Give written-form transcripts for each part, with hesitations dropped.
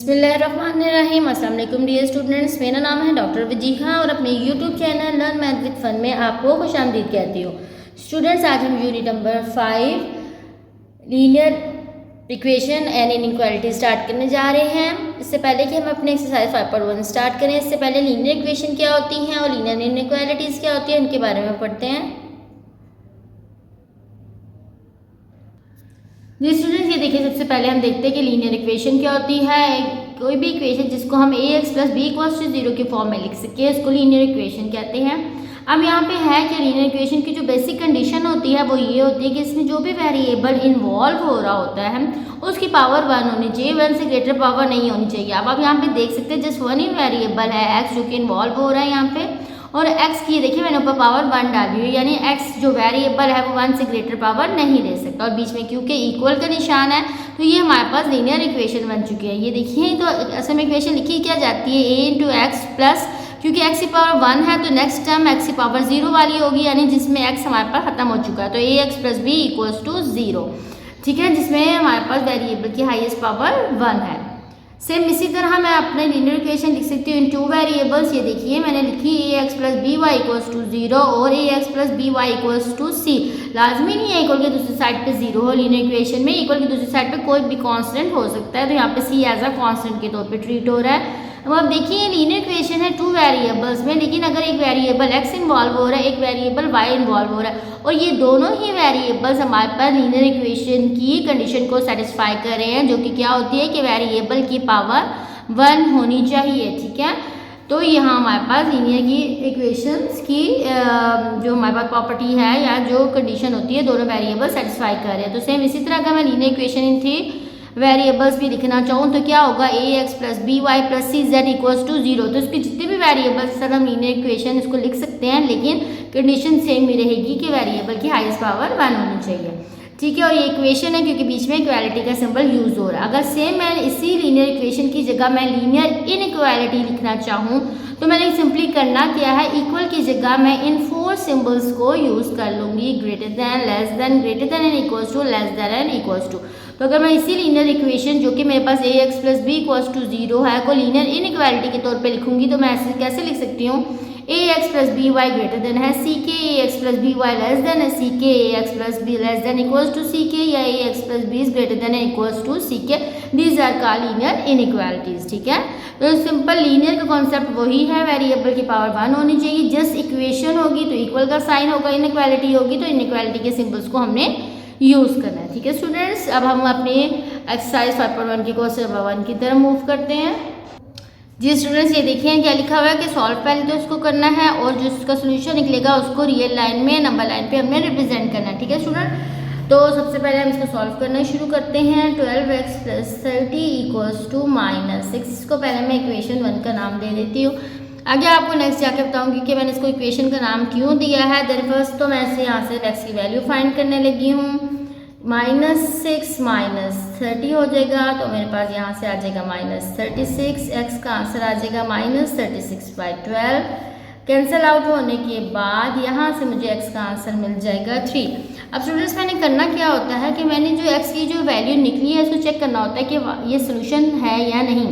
बिस्मिल्लाहिर्रहमानिर्रहीम। अस्सलाम वालेकुम डियर स्टूडेंट्स, मेरा नाम है डॉक्टर वजीहा और अपने YouTube channel learn math with fun में आपको खुशामदीद कहती हूँ। स्टूडेंट्स, आज हम unit number 5 linear equation and inequality start करने जा रहे हैं। इससे पहले कि हम अपने एक्सरसाइज 5.1 स्टार्ट करें, इससे पहले लीनियर इक्वेशन क्या होती हैं और लीनियर इनइक्वालिटीज़ क्या होती हैं उनके बारे में पढ़ते हैं। जी स्टूडेंट्स, ये देखिए, सबसे पहले हम देखते हैं कि लीनियर इक्वेशन क्या होती है। कोई भी इक्वेशन जिसको हम ax + b = 0 के फॉर्म में लिख सके इसको लीनियर इक्वेशन कहते हैं। अब यहाँ पे है कि लीनियर इक्वेशन की जो बेसिक कंडीशन होती है वो ये होती है कि इसमें जो भी वेरिएबल इन्वॉल्व हो रहा होता है उसकी पावर 1 होनी चाहिए, 1 से ग्रेटर पावर नहीं होनी चाहिए। अब आप यहाँ पे देख सकते हैं जस्ट 1 ही वेरिएबल है x जो कि इन्वॉल्व हो रहा है यहाँ पे, और x की देखिए मैंने ऊपर पावर 1 डाली हुई, यानी x जो वेरिएबल है वो 1 से ग्रेटर पावर नहीं ले सकता, और बीच में क्योंकि इक्वल का निशान है तो ये हमारे पास लीनियर इक्वेशन बन चुकी है। ये देखिए, तो असल में इक्वेशन लिखी क्या जाती है, a × x प्लस, क्योंकि x की पावर 1 है तो नेक्स्ट टर्म x की पावर 0 वाली होगी, यानी जिसमें x हमारे पास खत्म हो चुका है, तो ax + b = 0, ठीक है, जिसमें हमारे पास वेरिएबल की हाईएस्ट पावर 1 है। सेम इसी तरह मैं अपने लीनियर इक्वेशन लिख सकती हूँ इन टू वेरिएबल्स। ये देखिए मैंने लिखी ax + by = 0 और ax + by = c। लाजमी नहीं है इक्वल के दूसरी साइड पे 0 हो, लीनियर इक्वेशन में इक्वल की दूसरी साइड पे कोई भी कांस्टेंट हो सकता है, तो यहाँ पे c एज अ कांस्टेंट के तौर पे ट्रीट हो रहा है। अब आप देखिए लीनियर इक्वेशन है टू वेरिएबल्स में, लेकिन अगर एक वेरिएबल x इन्वॉल्व हो रहा है, एक वेरिएबल y इन्वॉल्व हो रहा है, और ये दोनों ही वेरिएबल्स हमारे पास लीनियर इक्वेशन की कंडीशन को सेटिस्फाई कर रहे हैं, जो कि क्या होती है कि वेरिएबल की पावर 1 होनी चाहिए, ठीक है। तो यहाँ हमारे पास लीनियर की इक्वेशंस की जो हमारे पास प्रॉपर्टी है या जो कंडीशन होती है दोनों वेरिएबल सेटिस्फाई कर रहे हैं। तो सेम इसी तरह अगर मैं लीनियर इक्वेशन इन 3 वेरिएबल्स भी लिखना चाहूँ तो क्या होगा, ax + by + cz = 0। तो इसके जितने भी वेरिएबल्स सर हम लीनियर इक्वेशन इसको लिख सकते हैं, लेकिन कंडीशन सेम ही रहेगी कि वेरिएबल की हाईएस्ट पावर 1 होनी चाहिए, ठीक है। और ये इक्वेशन है क्योंकि बीच में इक्वालिटी का सिंबल यूज हो रहा है। अगर सेम मैं इसी लीनियर इक्वेशन की जगह मैं लीनियर इनइक्वालिटी लिखना चाहूँ तो मैंने सिंपली करना क्या है, इक्वल की जगह मैं इन 4 सिंबल्स को यूज कर लूँगी, greater than, less than, greater than and equal to, less than and equal to. तो अगर मैं इसी लीनियर इक्वेशन जो कि मेरे पास ax + b = 0 है को लीनियर इनइक्वालिटी के तौर पे लिखूंगी तो मैं ऐसे कैसे लिख सकती हूँ, ax + by ग्रेटर देन है ck, ax + by less than है ck, ax + b less than equals to ck, या ax + b is greater than equals to ck। These are called linear inequalities, ठीक है। तो सिंपल लीनियर का concept वही है, variable की पावर 1 होनी चाहिए, जस्ट इक्वेशन होगी तो इक्वल का साइन होगा, इनइक्वालिटी होगी तो इनइक्वालिटी के सिंबल्स को हमने यूज़ करना है, ठीक है स्टूडेंट्स। अब हम अपनी एक्सरसाइज 5.1 की क्वेश्चन नंबर 1 की तरफ मूव करते हैं। जी स्टूडेंट्स, ये देखिए क्या लिखा हुआ है कि सॉल्व पहले तो इसको करना है और जो इसका सोल्यूशन निकलेगा उसको रियल लाइन में नंबर लाइन पे हमने रिप्रेजेंट करना है, ठीक है स्टूडेंट। तो सबसे पहले हम इसको सॉल्व करना शुरू करते हैं। 12x + 30 = -6। इसको पहले मैं इक्वेशन 1 का नाम दे देती हूँ, आगे आपको नेक्स्ट जाके बताऊंगी कि मैंने इसको इक्वेशन का नाम क्यों दिया है। देन फर्स्ट तो मैं इसे यहाँ से x की वैल्यू फाइंड करने लगी हूँ। -6 - 30 हो जाएगा, तो मेरे पास यहाँ से आ जाएगा -36, x का आंसर आ जाएगा -36/12। कैंसिल आउट होने के बाद यहाँ से मुझे x का आंसर मिल जाएगा 3। अब स्टूडेंट्स मैंने करना क्या होता है कि मैंने जो x की जो वैल्यू निकली है इसको चेक करना होता है कि ये सोल्यूशन है या नहीं।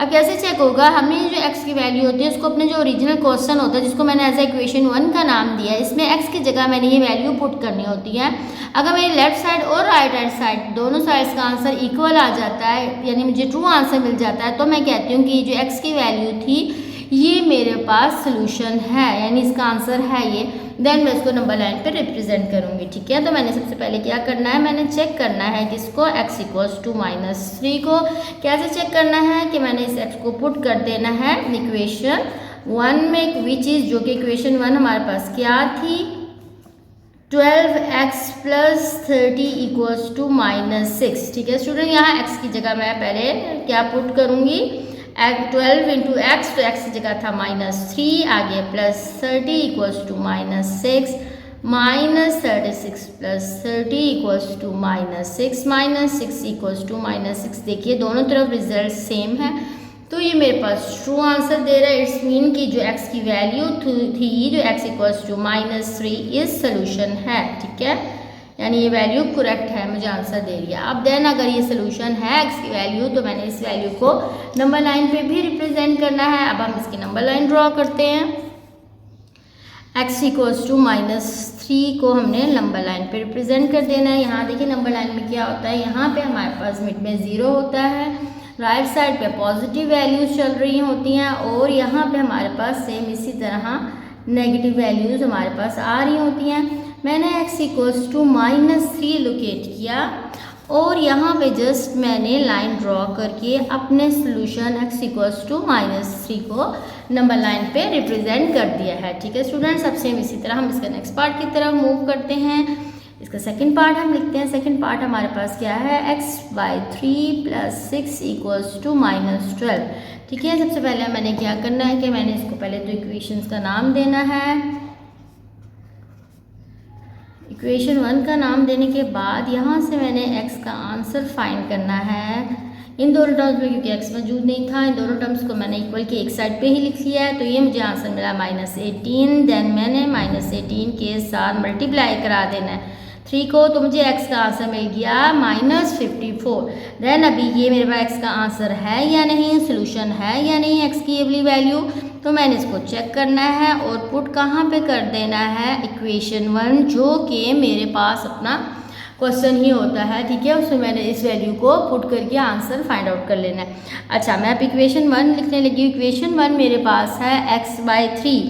अब कैसे चेक होगा, हमें जो x की वैल्यू होती है उसको अपने जो ओरिजिनल क्वेश्चन होता है जिसको मैंने एज ए इक्वेशन 1 का नाम दिया है, इसमें x की जगह मैंने ये वैल्यू पुट करनी होती है। अगर मेरी लेफ्ट साइड और राइट हैंड साइड दोनों साइड्स का आंसर इक्वल आ जाता है, यानी मुझे ट्रू आंसर मिल जाता है, तो मैं कहती हूँ कि जो x की वैल्यू थी ये मेरे पास सोल्यूशन है, यानी इसका आंसर है ये। देन मैं इसको नंबर लाइन पे रिप्रेजेंट करूँगी, ठीक है। तो मैंने सबसे पहले क्या करना है, मैंने चेक करना है किसको, x = -3 को। कैसे चेक करना है कि मैंने इस x को पुट कर देना है इक्वेशन 1 में, विच इज़ जो कि इक्वेशन 1 हमारे पास क्या थी, 12x + 30 = -6, ठीक है स्टूडेंट। यहाँ x की जगह मैं पहले क्या पुट करूँगी, 12 × x, तो x की जगह था -3, आगे +30 = -6, -36 + 30 = -6, -6 देखिए दोनों तरफ रिजल्ट सेम है, तो ये मेरे पास ट्रू आंसर दे रहा है। इट्स मीन कि जो x की वैल्यू थी जो x = -3 इस सोल्यूशन है, ठीक है। यानी ये वैल्यू करेक्ट है, मुझे आंसर दे रही है। अब देन अगर ये सोल्यूशन है x की वैल्यू, तो मैंने इस वैल्यू को नंबर लाइन पे भी रिप्रेजेंट करना है। अब हम इसकी नंबर लाइन ड्रॉ करते हैं। x इक्वल्स टू -3 को हमने नंबर लाइन पे रिप्रेजेंट कर देना है। यहाँ देखिए नंबर लाइन में क्या होता है, यहाँ पे हमारे पास मिड में 0 होता है, राइट साइड पे पॉजिटिव वैल्यूज चल रही होती हैं और यहाँ पे हमारे पास सेम इसी तरह नेगेटिव वैल्यूज हमारे पास आ रही होती हैं। मैंने x इक्वल्स टू -3 लोकेट किया और यहाँ पे जस्ट मैंने लाइन ड्रॉ करके अपने सोल्यूशन x इक्वल्स टू -3 को नंबर लाइन पे रिप्रेजेंट कर दिया है। ठीक है स्टूडेंट्स, अब सेम इसी तरह हम इसका नेक्स्ट पार्ट की तरफ मूव करते हैं। इसका सेकंड पार्ट हम लिखते हैं। सेकंड पार्ट हमारे पास क्या है, x/3 + 6 इक्वल्स टू -12। ठीक है, सबसे पहले मैंने क्या करना है कि मैंने इसको पहले तो इक्वेशंस का नाम देना है। इक्वेशन 1 का नाम देने के बाद यहाँ से मैंने x का आंसर फाइंड करना है इन दोनों टर्म्स में, क्योंकि x मौजूद नहीं था। इन दोनों टर्म्स को मैंने इक्वल के एक साइड पे ही लिख लिया है, तो ये मुझे आंसर मिला -18। देन मैंने -18 के साथ मल्टीप्लाई करा देना है 3 को, तो मुझे x का आंसर मिल गया -54। देन अभी ये मेरे पास x का आंसर है या नहीं, सोल्यूशन है या नहीं x की ये वाली वैल्यू, तो मैंने इसको चेक करना है और पुट कहाँ पे कर देना है, इक्वेशन 1 जो कि मेरे पास अपना क्वेश्चन ही होता है। ठीक है, उसमें मैंने इस वैल्यू को पुट करके आंसर फाइंड आउट कर लेना है। अच्छा, मैं अब इक्वेशन 1 लिखने लगी हूँ। इक्वेशन 1 मेरे पास है x/3।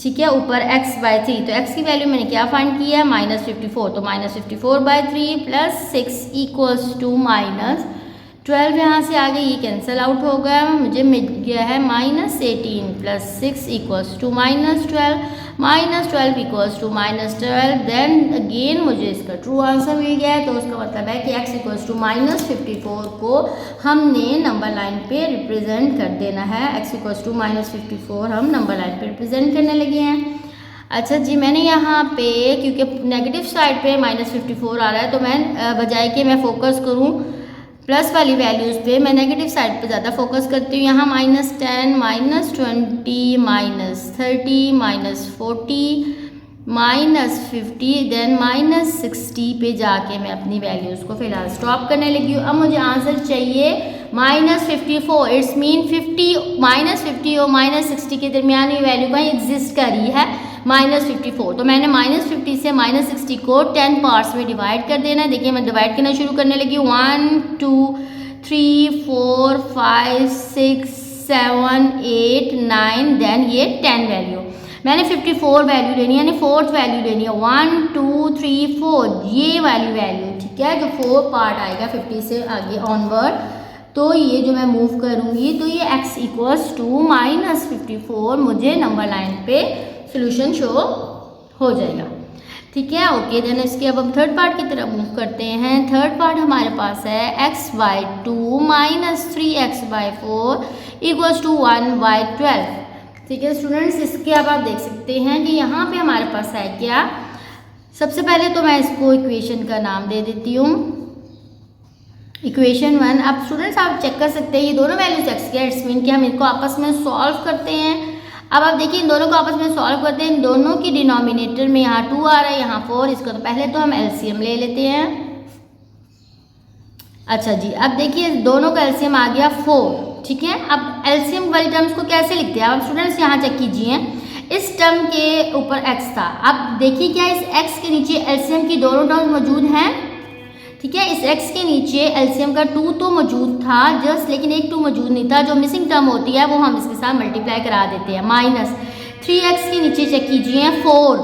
ठीक है, ऊपर x/3, तो x की वैल्यू मैंने क्या फाइंड किया है, -54। तो -54/3 + 6 इक्वल्स टू -12। यहाँ से आगे ये कैंसिल आउट हो गया, मुझे मिल गया है -18 + 6 equals to -12, -12 equals to -12। Then again मुझे इसका ट्रू आंसर मिल गया है, तो उसका मतलब है कि x इक्वल्स टू -54 को हमने नंबर लाइन पे रिप्रेजेंट कर देना है। x इक्वल्स टू -54 हम नंबर लाइन पे रिप्रेजेंट करने लगे हैं। अच्छा जी, मैंने यहाँ पे क्योंकि नेगेटिव साइड पे -54 आ रहा है, तो मैं बजाय कि मैं फोकस करूँ प्लस वाली वैल्यूज़ पे, मैं नेगेटिव साइड पे ज़्यादा फोकस करती हूँ। यहाँ -10, -20, -30, -40, -50, देन -60 पे जाके मैं अपनी वैल्यूज़ को फिलहाल स्टॉप करने लगी हूँ। अब मुझे आंसर चाहिए -54। इट्स मीन 50 -50 और -60 के दरमियान ये वैल्यू कहीं एग्जिस्ट कर रही है, -54। तो मैंने -50 से -60 को 10 पार्ट्स में डिवाइड कर देना है। देखिए मैं डिवाइड करना शुरू करने लगी हूँ। 1 2 3 4 5 6 7 8 9, देन ये 10 वैल्यू मैंने 54 वैल्यू लेनी है, यानी फोर्थ वैल्यू लेनी है। 1 2 3 4 ये वाली वैल्यू। ठीक है, जो 4 पार्ट आएगा 50 से आगे ऑनवर्ड, तो ये जो मैं मूव करूँगी तो ये x इक्वल्स टू -54 मुझे नंबर लाइन पे सोल्यूशन शो हो जाएगा। ठीक है, ओके। देन इसके अब हम थर्ड पार्ट की तरफ मूव करते हैं। थर्ड पार्ट हमारे पास है x/2 - 3x/4 इक्वल्स टू 1/12। ठीक है स्टूडेंट्स, इसके अब आप देख सकते हैं कि यहाँ पे हमारे पास है क्या। सबसे पहले तो मैं इसको इक्वेशन का नाम दे देती हूँ, इक्वेशन 1। अब स्टूडेंट्स आप चेक कर सकते हैं ये दोनों वैल्यूज x के, इट्स मीन कि हम इनको आपस में सॉल्व करते हैं। अब आप देखिए इन दोनों को आपस में सॉल्व करते हैं, इन दोनों की डिनोमिनेटर में यहाँ 2 आ रहा है, यहाँ 4। इसका तो पहले तो हम एलसीएम ले लेते हैं। अच्छा जी, अब देखिए दोनों का एलसीएम आ गया 4। ठीक है, अब एलसीएम वाली टर्म्स को कैसे लिखते हैं अब स्टूडेंट्स यहाँ चेक कीजिए। इस टर्म के ऊपर x था, अब देखिए क्या इस x के नीचे एलसीएम की दोनों टर्म्स मौजूद हैं। ठीक है, इस x के नीचे एलसीएम का 2 तो मौजूद था जस्ट, लेकिन एक 2 मौजूद नहीं था। जो मिसिंग टर्म होती है वो हम इसके साथ मल्टीप्लाई करा देते हैं। -3x के नीचे चेक कीजिए 4,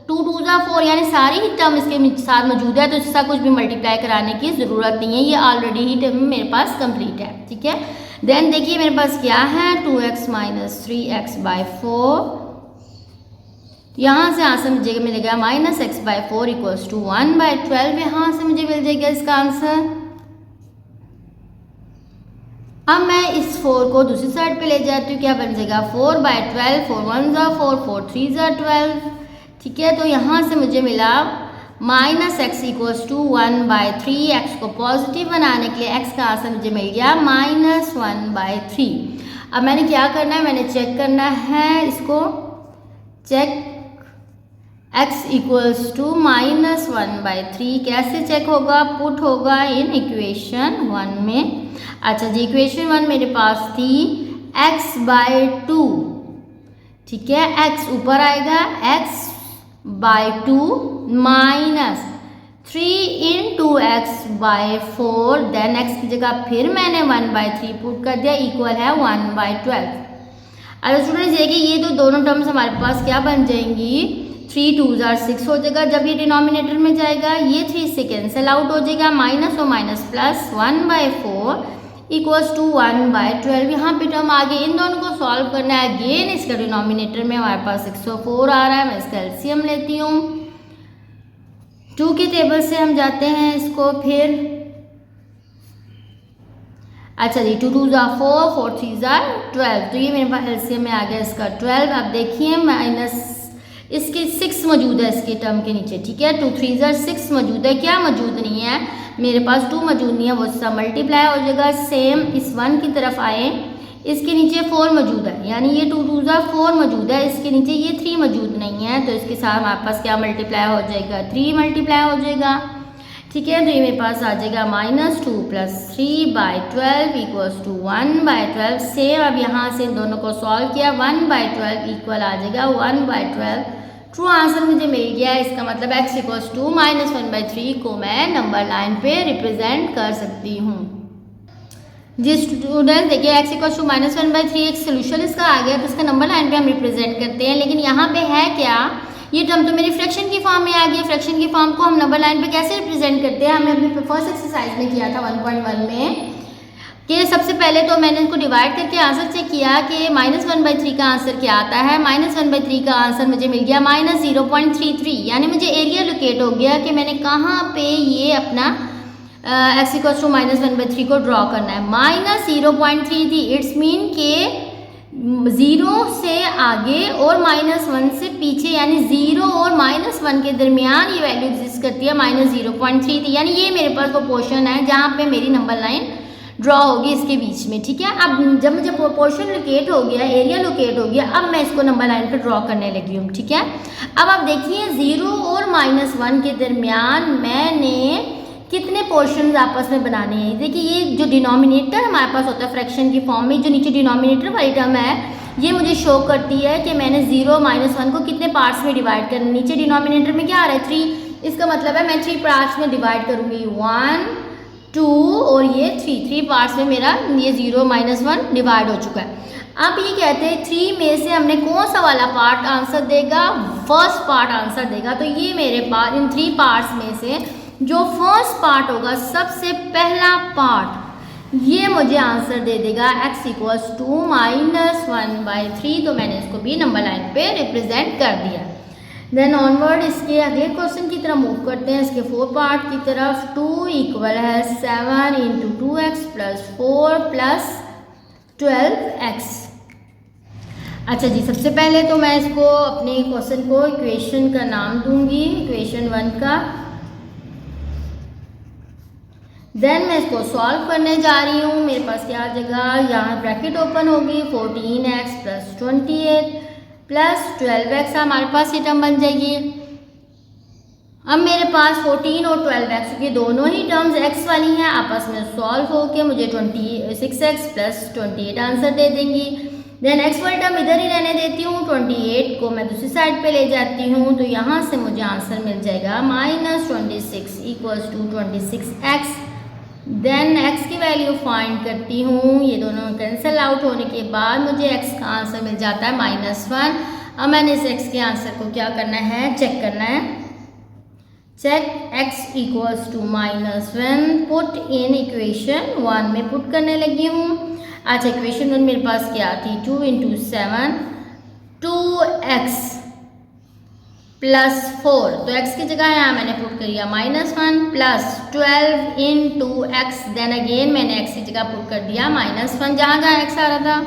2 2 4, यानी सारी ही टर्म इसके साथ मौजूद है, तो इसका कुछ भी मल्टीप्लाई कराने की ज़रूरत नहीं है, ये ऑलरेडी ही टर्म मेरे पास कंप्लीट है। ठीक है, देन देखिए मेरे पास क्या है 2x - 3x/4। यहाँ से आंसर मुझे मिलेगा -x/4 इक्वल्स टू 1/12। यहाँ से मुझे मिल जाएगा इसका आंसर। अब मैं इस 4 को दूसरी साइड पे ले जाती हूँ, क्या बन जाएगा 4/12, 4 1 ज़ा 4, 4 3 ज़ा 12। ठीक है, तो यहाँ से मुझे मिला -x इक्वल्स टू 1/3। x को पॉजिटिव बनाने के लिए x का आंसर मुझे मिल गया -1/3। अब मैंने क्या करना है, मैंने चेक करना है इसको, चेक x इक्वल्स टू -1/3 कैसे चेक होगा? पुट होगा इन इक्वेशन 1 में। अच्छा जी, इक्वेशन 1 मेरे पास थी x/2, ठीक है, x ऊपर आएगा, x/2 minus 3 into x/4, then x की जगह फिर मैंने 1/3 पुट कर दिया, इक्वल है 1/12। अच्छा स्टूडेंट्स देखिए, ये तो दोनों टर्म्स हमारे पास क्या बन जाएंगी, 3 2 are 6 हो जाएगा। जब ये डिनोमिनेटर में जाएगा ये 3 से कैंसिल आउट हो जाएगा, माइनस और माइनस प्लस 1/4 इक्वल्स टू 1/12। यहाँ पे टर्म आगे इन दोनों को सॉल्व करना है। अगेन इसका डिनोमिनेटर में हमारे पास 604 आ रहा है, मैं इसका एलसीएम लेती हूँ। 2 के टेबल से हम जाते हैं इसको फिर। अच्छा जी, 2 2 are 4, 4 3 are 12, तो ये मेरे पास एलसीएम में आ गया इसका 12। अब देखिए माइनस इसके 6 मौजूद है इसके टर्म के नीचे, ठीक है, 2 3 are 6 मौजूद है, क्या मौजूद नहीं है मेरे पास, 2 मौजूद नहीं है, वो सब मल्टीप्लाई हो जाएगा। सेम इस 1 की तरफ आए, इसके नीचे 4 मौजूद है, यानी ये 2 2 are 4 मौजूद है, इसके नीचे ये 3 मौजूद नहीं है, तो इसके साथ हमारे पास क्या मल्टीप्लाई हो जाएगा, 3 मल्टीप्लाई हो जाएगा, ठीक है। तो ये मेरे पास आ जाएगा -2 + 3/12 इक्वल्स टू 1/12। सेम अब यहाँ से इन दोनों को सॉल्व किया, 1/12 इक्वल आ जाएगा 1/12। ट्रू आंसर मुझे मिल गया। इसका मतलब x इक्वल्स टू -1/3 को मैं नंबर लाइन पे रिप्रेजेंट कर सकती हूँ। जी स्टूडेंट देखिए, x इक्वल्स टू -1/3 एक सोल्यूशन इसका आ गया, तो इसका नंबर लाइन पे हम रिप्रेजेंट करते हैं। लेकिन यहाँ पे है क्या, ये टर्म तो मेरी फ्रैक्शन की फॉर्म में आ गई। फ्रैक्शन की फॉर्म को हम नंबर लाइन पे कैसे रिप्रेजेंट करते हैं, हमने अपने फर्स्ट एक्सरसाइज में किया था 1.1 में, कि सबसे पहले तो मैंने इसको डिवाइड करके आंसर चेक किया कि -1/3 का आंसर क्या आता है। -1/3 का आंसर मुझे मिल गया -0.33, यानी मुझे एरिया लोकेट हो गया कि मैंने कहाँ पे ये अपना x इक्वल्स टू -1/3 को ड्रॉ करना है। -0.33 इट्स मीन के 0 से आगे और -1 से पीछे, यानी 0 और -1 के दरमियान ये वैल्यू एग्जिस्ट करती है -0.33, यानी ये मेरे पास वो पोर्शन है जहाँ पे मेरी नंबर लाइन ड्रॉ होगी इसके बीच में, ठीक है। अब जब मुझे पोर्शन लोकेट हो गया, एरिया लोकेट हो गया, अब मैं इसको नंबर लाइन पे ड्रॉ करने लगी हूँ, ठीक है। अब आप देखिए 0 और -1 के दरमियान मैंने कितने पोर्शंस आपस में बनाने हैं। देखिए ये जो डिनोमिनेटर हमारे पास होता है फ्रैक्शन की फॉर्म में, जो नीचे डिनोमिनेटर वाली टर्म है, ये मुझे शो करती है कि मैंने 0 -1 को कितने पार्ट्स में डिवाइड करना। नीचे डिनोमिनेटर में क्या आ रहा है 3, इसका मतलब है मैं 3 पार्ट्स में डिवाइड करूँगी, 1 2 और ये 3 पार्ट्स में मेरा ये 0 -1 डिवाइड हो चुका है। अब ये कहते हैं 3 में से हमने कौन सा वाला पार्ट आंसर देगा, फर्स्ट पार्ट आंसर देगा। तो ये मेरे पास इन 3 पार्ट्स में से जो फर्स्ट पार्ट होगा, सबसे पहला पार्ट, ये मुझे आंसर दे देगा x इक्वल्स टू -1/3। तो मैंने इसको भी नंबर लाइन पे रिप्रेजेंट कर दिया। देन ऑनवर्ड इसके अगले क्वेश्चन की तरफ मूव करते हैं, इसके 4 पार्ट की तरफ। 2 इक्वल है 7 × 2x + 4 + 12x। अच्छा जी, सबसे पहले तो मैं इसको अपने क्वेश्चन को इक्वेशन का नाम दूंगी, इक्वेशन 1 का। देन मैं इसको सॉल्व करने जा रही हूँ। मेरे पास क्या आ जाएगा, यहाँ ब्रैकेट ओपन होगी, 14x + 28 + 12x हमारे पास ये टर्म बन जाएगी। अब मेरे पास 14 और 12x, क्योंकि दोनों ही टर्म्स x वाली हैं, आपस में सॉल्व होके मुझे 26x + 28 आंसर दे देंगी। देन x वाली टर्म इधर ही रहने देती हूँ, 28 को मैं दूसरी साइड पे ले जाती हूँ, तो यहाँ से मुझे आंसर मिल जाएगा -26 = 26x। देन x की वैल्यू फाइंड करती हूँ, ये दोनों कैंसिल आउट होने के बाद मुझे x का आंसर मिल जाता है -1। अब मैंने इस x के आंसर को क्या करना है, चेक करना है। Check x equals to -1, put in equation 1 में पुट करने लगी हूँ। अच्छा, इक्वेशन 1 मेरे पास क्या थी, 2 × 7 2x + 4, तो x की जगह यहाँ मैंने पुट कर दिया -1 + 12 × x। देन अगेन मैंने x की जगह पुट कर दिया -1, जहाँ जहाँ x आ रहा था,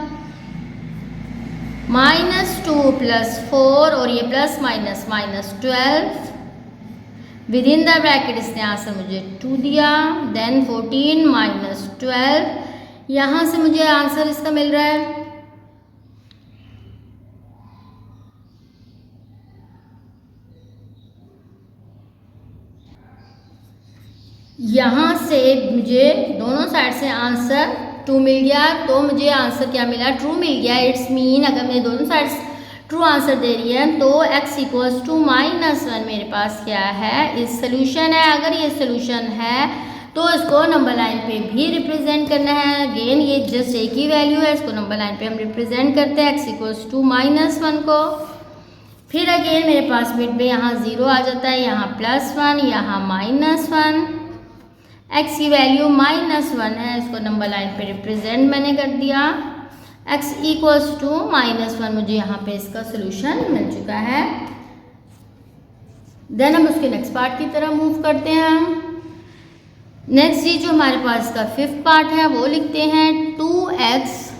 -2 + 4 और ये plus minus -12 with in the bracket, इसने आंसर मुझे 2 दिया। देन 14 - 12, यहाँ से मुझे आंसर इसका मिल रहा है यहाँ से मुझे दोनों साइड से आंसर 2 मिल गया, तो मुझे आंसर क्या मिला, ट्रू मिल गया। इट्स मीन अगर मैं दोनों साइड ट्रू आंसर दे रही है तो x इक्वल्स टू -1 मेरे पास क्या है, इस सोल्यूशन है। अगर ये सोल्यूशन है तो इसको नंबर लाइन पे भी रिप्रेजेंट करना है। अगेन ये जस्ट एक ही वैल्यू है, इसको नंबर लाइन पे हम रिप्रेजेंट करते हैं x इक्वल्स टू -1 को। फिर अगेन मेरे पास मिड में यहाँ 0 आ जाता है, यहाँ +1, यहाँ -1। x की वैल्यू -1 है, इसको नंबर लाइन पे रिप्रेजेंट मैंने कर दिया। x इक्वल्स टू -1 मुझे यहाँ पे इसका सोल्यूशन मिल चुका है। देन हम उसके नेक्स्ट पार्ट की तरफ मूव करते हैं। नेक्स्ट ये जो हमारे पास का 5th पार्ट है वो लिखते हैं 2x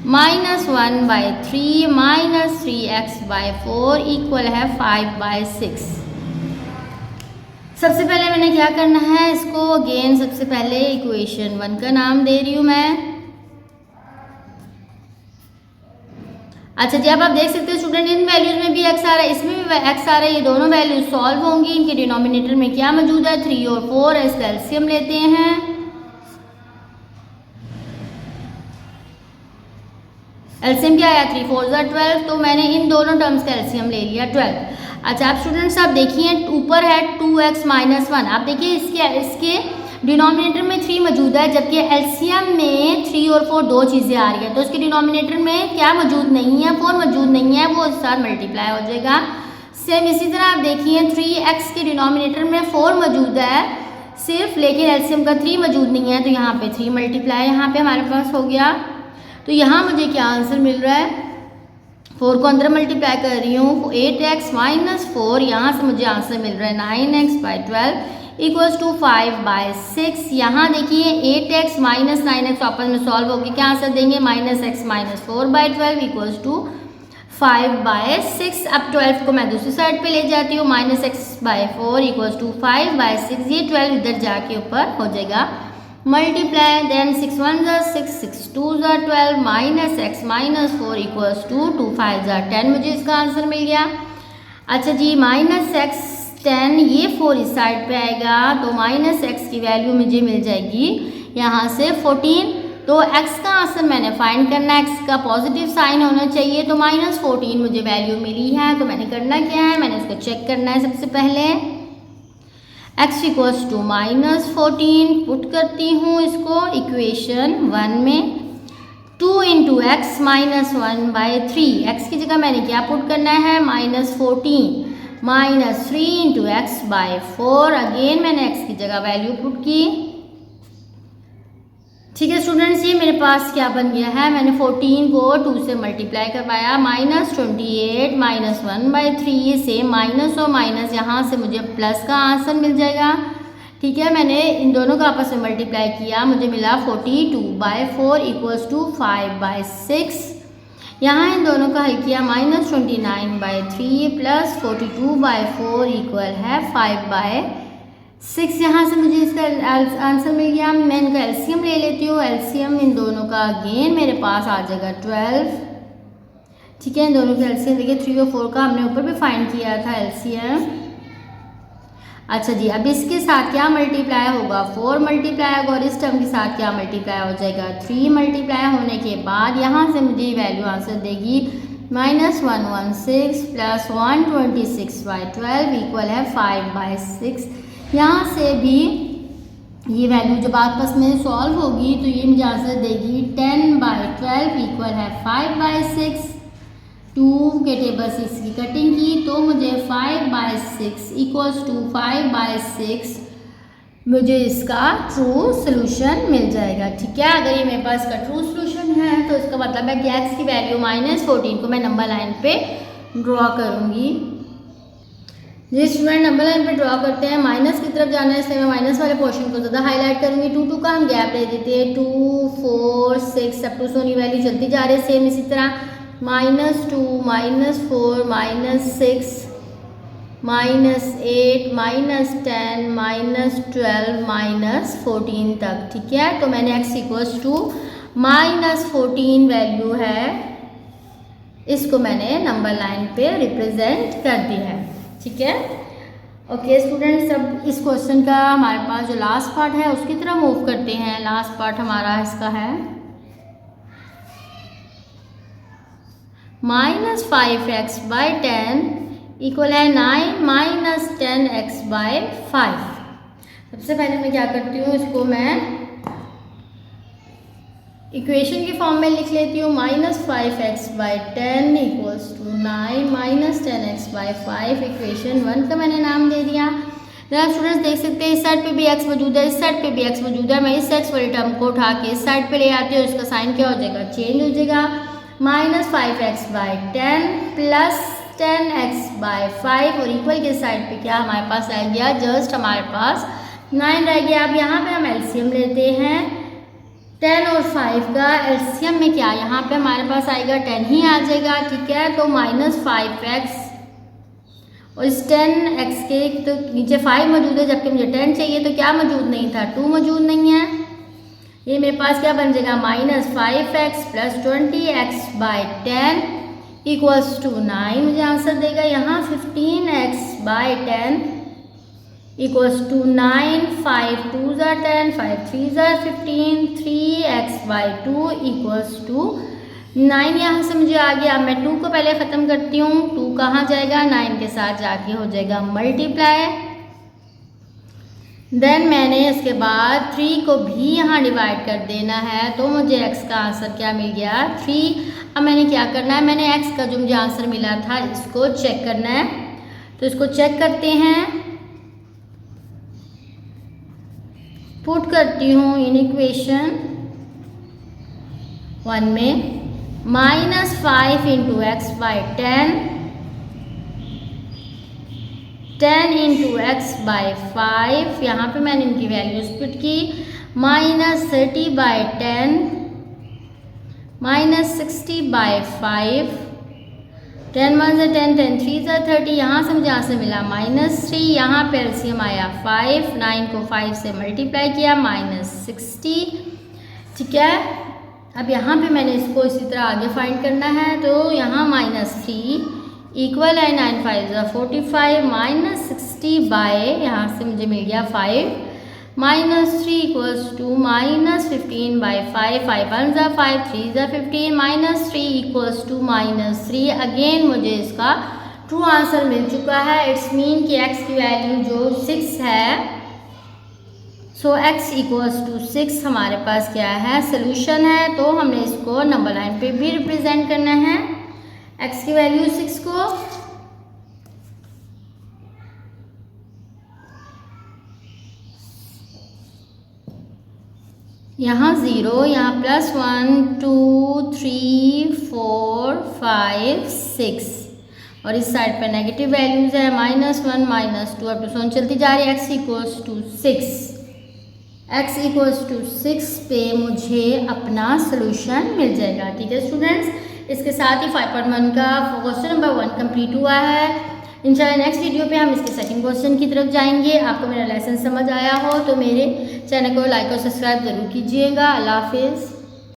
-1/3 -3x/4 इक्वल है 5/6। सबसे पहले मैंने क्या करना है, इसको अगेन सबसे पहले इक्वेशन 1 का नाम दे रही हूँ मैं। अच्छा जी, अब आप देख सकते हो स्टूडेंट, इन वैल्यूज में भी x आ रहा है, इसमें भी x आ रहा है। ये दोनों वैल्यूज सॉल्व होंगी। इनके डिनोमिनेटर में क्या मौजूद है, 3 और 4 है। इसका एलसीएम लेते हैं। एलसीएम क्या आया, 3 4 12, तो मैंने इन दोनों टर्म्स का एलसीएम ले लिया 12। अच्छा आप स्टूडेंट्स आप देखिए ऊपर है 2x -1, आप देखिए इसके डिनोमिनेटर में 3 मौजूद है, जबकि एलसीएम में 3 और 4 दो चीज़ें आ रही है। तो इसके डिनोमिनेटर में क्या मौजूद नहीं है, 4 मौजूद नहीं है, वो इस साथ मल्टीप्लाई हो जाएगा। सेम इसी तरह आप देखिए 3x के डिनोमिनेटर में 4 मौजूद है सिर्फ, लेकिन एलसीएम का 3 मौजूद नहीं है, तो यहाँ पे 3 मल्टीप्लाई यहाँ पे हमारे पास हो गया। तो यहाँ मुझे क्या आंसर मिल रहा है, 4 को अंदर मल्टीप्लाई कर रही हूँ, 8x -4, यहाँ से मुझे आंसर मिल रहा है 9x/12 इक्वल्स टू 5/6। यहाँ देखिए 8x -9x आपस में सॉल्व होगी, क्या आंसर देंगे, -x -4/12 इक्वल्स टू 5/6। अब 12 को मैं दूसरी साइड पे ले जाती हूँ, -x/4 इक्वल्स टू 5/6। ये 12 इधर जाके ऊपर हो जाएगा multiply, then 6 1 6 6 2 12 -x -4 equals to 2 5 10। मुझे इसका आंसर मिल गया। अच्छा जी, -x 10, ये 4 इस साइड पे आएगा, तो -x की वैल्यू मुझे मिल जाएगी यहाँ से 14। तो x का आंसर मैंने फाइंड करना है, x का पॉजिटिव साइन होना चाहिए, तो -14 मुझे वैल्यू मिली है। तो मैंने करना क्या है, मैंने इसको चेक करना है। सबसे पहले x इक्वल्स टू -14 पुट करती हूँ इसको इक्वेशन 1 में। 2 × x -1/3, x की जगह मैंने क्या पुट करना है, -14 -3 × x/4। अगेन मैंने x की जगह वैल्यू पुट की। ठीक है स्टूडेंट्स, ये मेरे पास क्या बन गया है, मैंने 14 को 2 से मल्टीप्लाई करवाया, -28 -1/3 से माइनस और माइनस, यहाँ से मुझे प्लस का आंसर मिल जाएगा। ठीक है, मैंने इन दोनों का आपस में मल्टीप्लाई किया, मुझे मिला 42/4 इक्वल्स टू 5/6। यहाँ इन दोनों का हल किया, -29/3 प्लस 42/4 इक्वल है 5/6। यहाँ से मुझे इसका आंसर मिल गया। मैं इनका एलसीएम ले लेती हूँ। एलसीएम इन दोनों का अगेन मेरे पास आ जाएगा 12। ठीक है, इन दोनों का एलसीएम देखिए 3 और 4 का हमने ऊपर भी फाइंड किया था एलसीएम। अच्छा जी, अब इसके साथ क्या मल्टीप्लाई होगा, 4 मल्टीप्लाई होगा, और इस टर्म के साथ क्या मल्टीप्लाई हो जाएगा, 3 मल्टीप्लाई होने के बाद यहाँ से मुझे वैल्यू आंसर देगी -116 प्लस 126/12 इक्वल है 5/6। यहाँ से भी ये वैल्यू जब आपस में सॉल्व होगी तो ये मुझे आंसर देगी 10/12 इक्वल है 5/6। 2 के टेबल 6 की कटिंग की तो मुझे 5/6 इक्वल्स टू 5/6 मुझे इसका ट्रू सोल्यूशन मिल जाएगा। ठीक है, अगर ये मेरे पास का ट्रू सोल्यूशन है तो इसका मतलब है कि x की वैल्यू -14 को मैं नंबर लाइन पे ड्रॉ करूँगी। जिस स्टूडेंट नंबर लाइन पे ड्रॉ करते हैं माइनस की तरफ जाना है, इसलिए मैं माइनस वाले पोर्शन को ज़्यादा हाईलाइट करूँगी। 2 2 का हम गैप ले देते हैं, 2 4 6 अप टू सोनी वैल्यू चलती जा रही है सेम इसी तरह, -2 -4 -6 -8 -10 -12 -14 तक। ठीक है, तो मैंने x इक्वल्स टू -14 वैल्यू है, इसको मैंने नंबर लाइन पे रिप्रेजेंट कर दी है। ठीक है, ओके स्टूडेंट्स, अब इस क्वेश्चन का हमारे पास जो लास्ट पार्ट है उसकी तरफ मूव करते हैं। लास्ट पार्ट हमारा इसका है -5x/10 इक्वल है 9 - 10x/5। सबसे पहले मैं क्या करती हूँ, इसको मैं इक्वेशन के फॉर्म में लिख लेती हूँ। -5x/10 equals to 9 - 10x/5। Equation 1 का मैंने नाम दे दिया। जरा स्टूडेंट्स देख सकते हैं इस साइड पे भी x मौजूद है, इस साइड पे भी x मौजूद है। मैं इस x वाली टर्म को उठा के इस साइड पे ले आती हूँ, इसका साइन क्या हो जाएगा, चेंज हो जाएगा। -5x/10 प्लस 10x/5 और इक्वल के साइड पे क्या हमारे पास रह गया, जस्ट हमारे पास 9 रह गया। अब यहाँ पे हम एलसीएम लेते हैं 10 और 5 का। एलसीएम में क्या, यहाँ पे हमारे पास आएगा 10 ही आ जाएगा, ठीक है। तो -5x और इस 10x के तो नीचे 5 मौजूद है, जबकि मुझे 10 चाहिए, तो क्या मौजूद नहीं था, 2 मौजूद नहीं है। ये मेरे पास क्या बन जाएगा, -5x plus 20x/10 equals to 9 मुझे आंसर देगा। यहाँ 15x/10 इक्वल्स टू 9, 5 2 ज़ा 10, 5 3 ज़ा 15, 3x/2 इक्वल्स टू 9 यहाँ से मुझे आ गया। मैं 2 को पहले ख़त्म करती हूँ, 2 कहाँ जाएगा, 9 के साथ जाके हो जाएगा मल्टीप्लाई। देन मैंने इसके बाद 3 को भी यहाँ डिवाइड कर देना है, तो मुझे x का आंसर क्या मिल गया, 3। अब मैंने क्या करना है, मैंने x का जो मुझे आंसर मिला था इसको चेक करना है, तो इसको चेक करते हैं। पुट करती हूँ इन इक्वेशन 1 में -5 × x/10, 10 × x/5, यहाँ पे मैंने इनकी वैल्यूज पुट की। -30/10, -60/5, 10 1 ज़ा 10, 10 3 ज़ा 30, यहाँ से मुझे आंसर मिला -3। यहाँ पे एलसीएम आया 5, 9 को 5 से मल्टीप्लाई किया, -60, ठीक है। अब यहाँ पे मैंने इसको इसी तरह आगे फाइंड करना है, तो यहाँ -3 इक्वल है 9 5 ज़ा 45, -60 यहाँ से मुझे मिल गया 5, -3 इक्वल्स टू -15/5, 5 1 ज़ा 5, 3 ज़ा 15, -3 इक्वल्स टू -3। अगेन मुझे इसका ट्रू आंसर मिल चुका है। इट्स मीन कि x की वैल्यू जो 6 है, सो x इक्वल्स टू 6 हमारे पास क्या है, सोल्यूशन है। तो हमने इसको नंबर लाइन पे भी रिप्रेजेंट करना है, x की वैल्यू 6 को। यहाँ 0, यहाँ +1 2 3 4 5 6 और इस साइड पे नेगेटिव वैल्यूज है, -1 -2 अप टू 7 चलती जा रही है। x equals to 6, x equals to 6 पे मुझे अपना सोल्यूशन मिल जाएगा, ठीक है स्टूडेंट्स। इसके साथ ही 5.1 का क्वेश्चन नंबर 1 कंप्लीट हुआ है। इंशाल्लाह नेक्स्ट वीडियो पे हम इसके सेकंड क्वेश्चन की तरफ जाएंगे। आपको मेरा लेसन समझ आया हो तो मेरे चैनल को लाइक और सब्सक्राइब ज़रूर कीजिएगा। अल्लाह हाफिज़।